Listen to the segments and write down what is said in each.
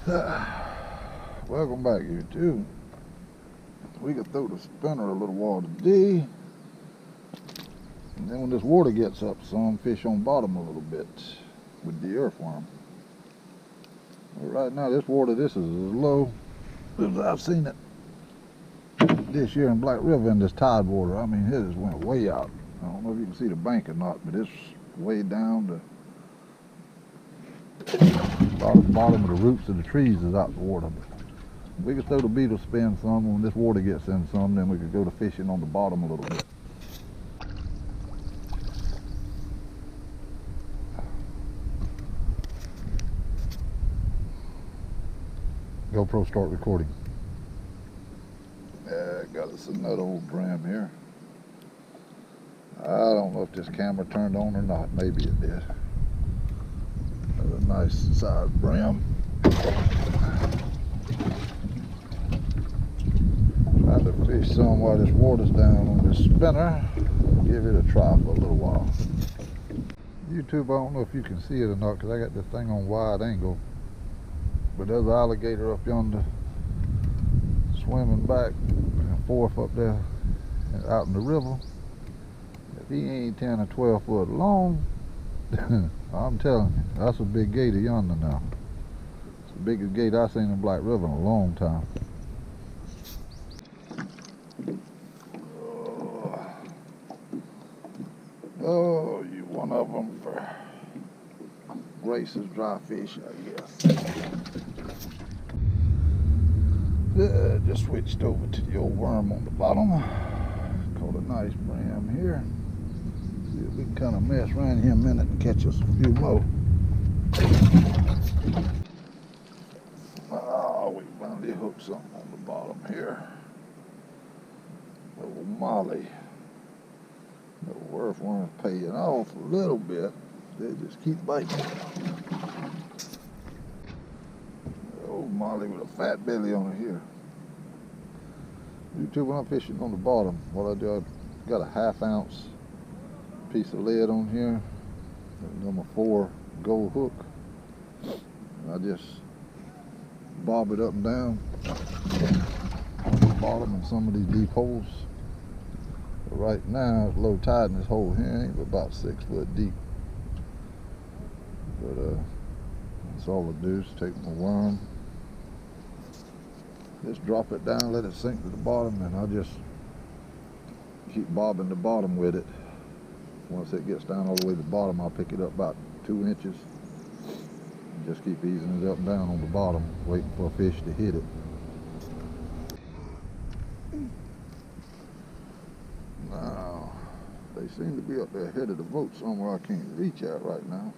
Welcome back, YouTube. We can throw the spinner a little while today, and then when this water gets up some, fish on bottom a little bit with the earthworm. But right now this water, this is as low as I've seen it this year in Black River in this tide water. I mean, it just went way out. I don't know if you can see the bank or not, but it's way down to about the bottom of the roots of the trees is out the water. But we could throw the beetle spin some. When this water gets in some, then we could go to fishing on the bottom a little bit. GoPro start recording. Yeah, got us another old bream here. I don't know if this camera turned on or not. Maybe it did. That's a nice size bream. Trying to fish some while this water's down on this spinner. Give it a try for a little while. YouTube, I don't know if you can see it or not because I got this thing on wide angle. But there's an alligator up yonder swimming back and forth up there out in the river. If he ain't 10 or 12 foot long, I'm telling you, that's a big gator yonder now. It's the biggest gator I've seen in Black River in a long time. Oh, you one of them for Grace's dry fish, I guess. Just switched over to the old worm on the bottom. Caught a nice bream here. See if we can kind of mess around here a minute and catch us a few more. Oh, we finally hooked something on the bottom here. Little molly. Little earthworms paying off a little bit. They just keep biting. Old molly with a fat belly on her here. YouTube, when I'm fishing on the bottom, what I do, I got a 1/2 ounce piece of lead on here, number 4 gold hook. And I just bob it up and down on the bottom in some of these deep holes. But right now, it's low tide in this hole here, ain't about 6 foot deep. But that's all I do is take my worm, just drop it down, let it sink to the bottom, and I just keep bobbing the bottom with it. Once it gets down all the way to the bottom, I'll pick it up about 2 inches and just keep easing it up and down on the bottom, waiting for a fish to hit it. Now, they seem to be up there ahead of the boat somewhere I can't reach at right now.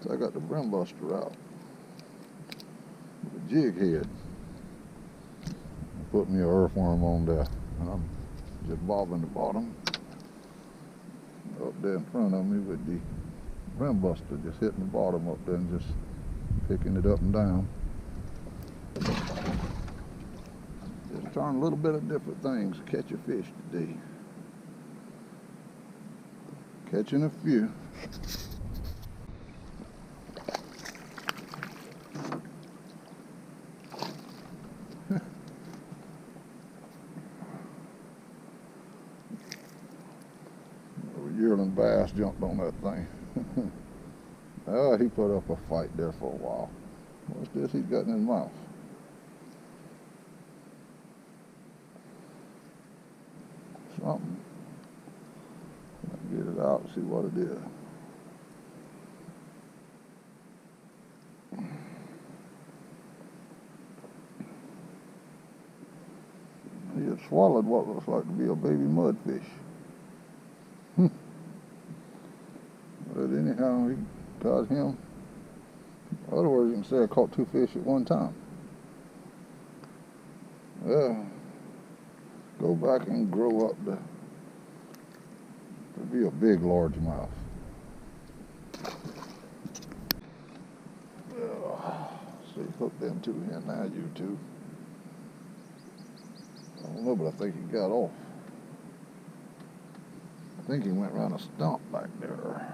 So I got the brim buster out with a jig head. Put me an earthworm on there. And I'm just bobbing the bottom up there in front of me with the brim buster, just hitting the bottom up there and just picking it up and down. Just trying a little bit of different things to catch a fish today. Catching a few. Yearling bass jumped on that thing. Oh, he put up a fight there for a while. What's this he's got in his mouth? Something. Get it out and see what it is. He had swallowed what looks like to be a baby mudfish. But anyhow, he got him. In other words, you can say I caught 2 fish at one time. Yeah. Go back and grow up to be a big largemouth. See, hook them 2 in now, YouTube. I don't know, but I think he got off. I think he went around a stump back there.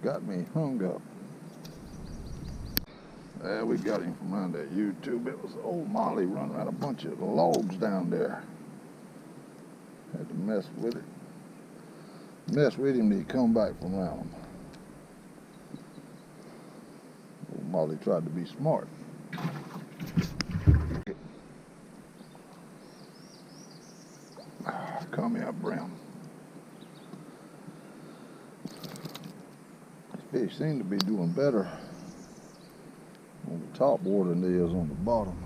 got me hung up. There we got him from around that YouTube. It was old Molly running around a bunch of logs down there. Had to mess with it. Mess with him till he come back from around them. Old Molly tried to be smart. Come here, bream. Fish seem to be doing better on the top water than they is on the bottom.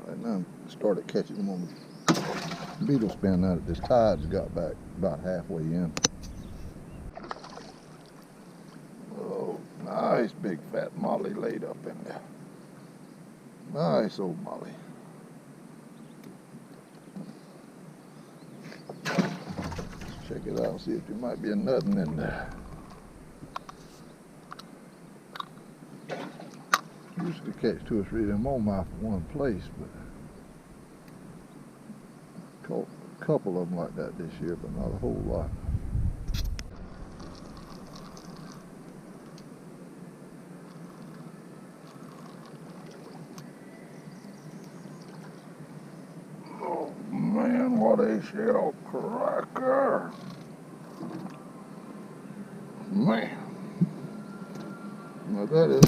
Right now, I started catching them on the beetle spin now that this tide's got back about halfway in. Oh, nice big fat molly laid up in there. Nice old molly. Check it out, see if there might be nothing in there. Used to catch 2 or 3 of them on my one place, but caught a couple of them like that this year, but not a whole lot. Oh man, what a shellcracker! Man, now that is.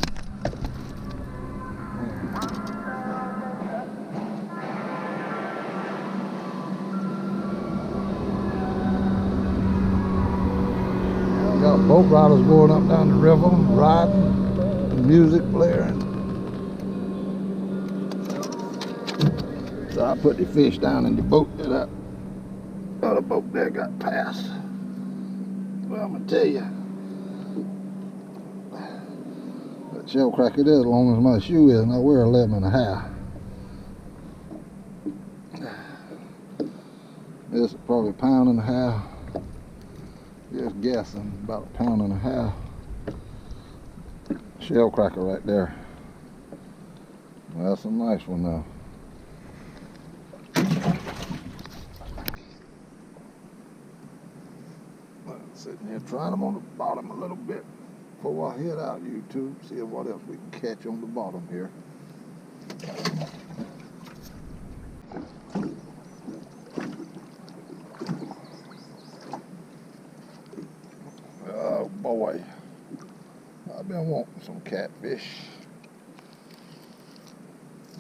Got boat riders going up down the river, riding, the music blaring. So I put the fish down in the boat that other boat there got past. Well, I'm gonna tell you, that shellcracker there, as long as my shoe is, and I wear 11.5. This is probably 1.5 pounds. Just guessing, about 1.5 pounds. Shellcracker right there. Well, that's a nice one now. Sitting here trying them on the bottom a little bit before I head out YouTube, see what else we can catch on the bottom here. Oh boy, I've been wanting some catfish.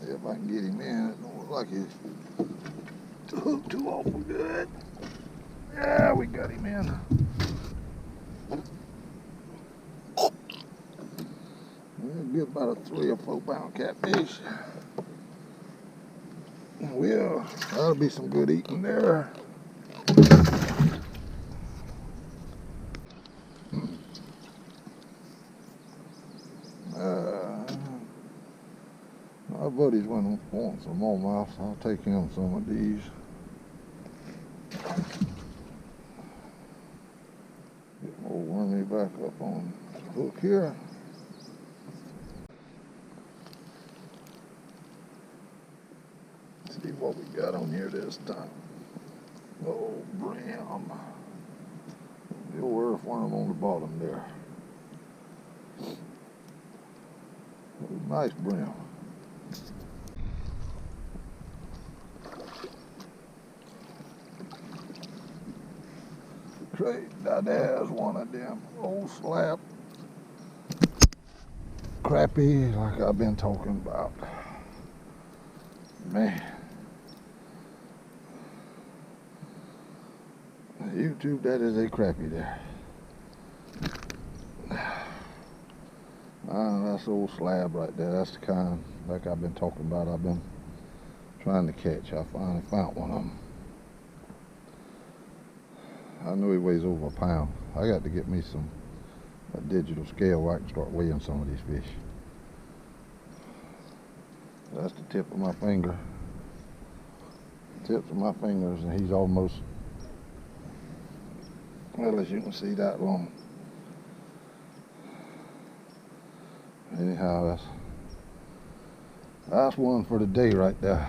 See if I can get him in. It don't look like he's hooked too awful good. Yeah, we got him in. We'll get about a 3 or 4 pound catfish. Well, that'll be some good eating there. My buddies went wanting some more mouths. I'll take him some of these. Get more wormy back up on the hook here. See what we got on here this time. Oh, bream. The old earthworm on the bottom there. Oh, nice bream. There's one of them old slab crappie like I've been talking about. Man, YouTube, that is a crappie there. That's old slab right there. That's the kind like I've been talking about. I've been trying to catch. I finally found one of them. I know he weighs over 1 pound. I got to get me a digital scale where I can start weighing some of these fish. That's the tip of my finger. Tips of my fingers, and he's almost, well, as you can see, that long. Anyhow, that's one for the day right there.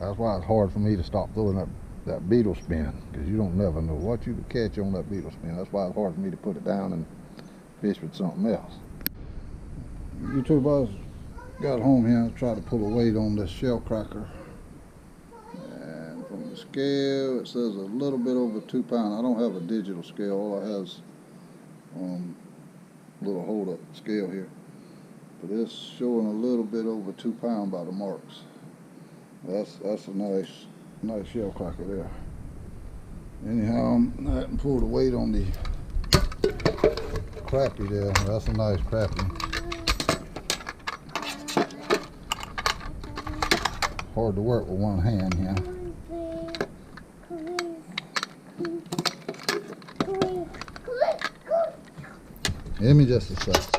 That's why it's hard for me to stop throwing that that beetle spin, because you don't never know what you could catch on that beetle spin. That's why it's hard for me to put it down and fish with something else. YouTube boys, got home here and tried to pull a weight on this shellcracker, and from the scale it says a little bit over 2 pounds. I don't have a digital scale. All I have is a little hold up scale here, but it's showing a little bit over 2 pounds by the marks. That's a nice shellcracker there. Anyhow, I hadn't pulled the weight on the crappie there. That's a nice crappie. Hard to work with one hand here. Give me just a sec.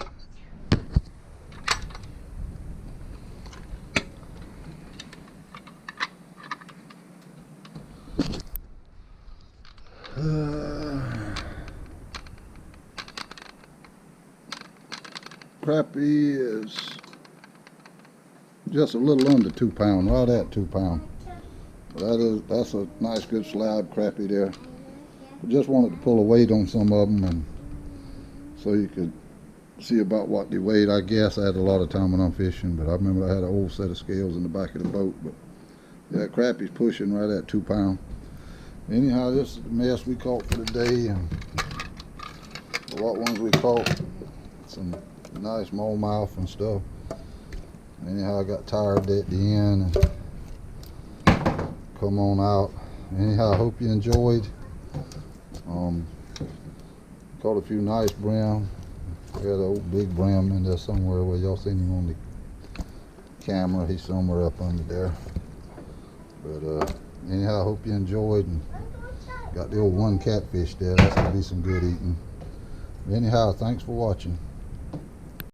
Crappie is just a little under 2 pounds, right at 2 pounds. That's a nice good slab crappie there. I just wanted to pull a weight on some of them, and so you could see about what they weighed. I guess I had a lot of time when I'm fishing, but I remember I had an old set of scales in the back of the boat. But yeah, crappie's pushing right at 2 pounds. Anyhow, this is the mess we caught for the day, and what ones we caught. Some nice smallmouth and stuff. Anyhow, I got tired at the end and come on out. Anyhow, I hope you enjoyed. Caught a few nice bream. Got an old big bream in there somewhere where y'all seen him on the camera. He's somewhere up under there. But anyhow, I hope you enjoyed, and got the old one catfish there. That's gonna be some good eating. Anyhow, thanks for watching.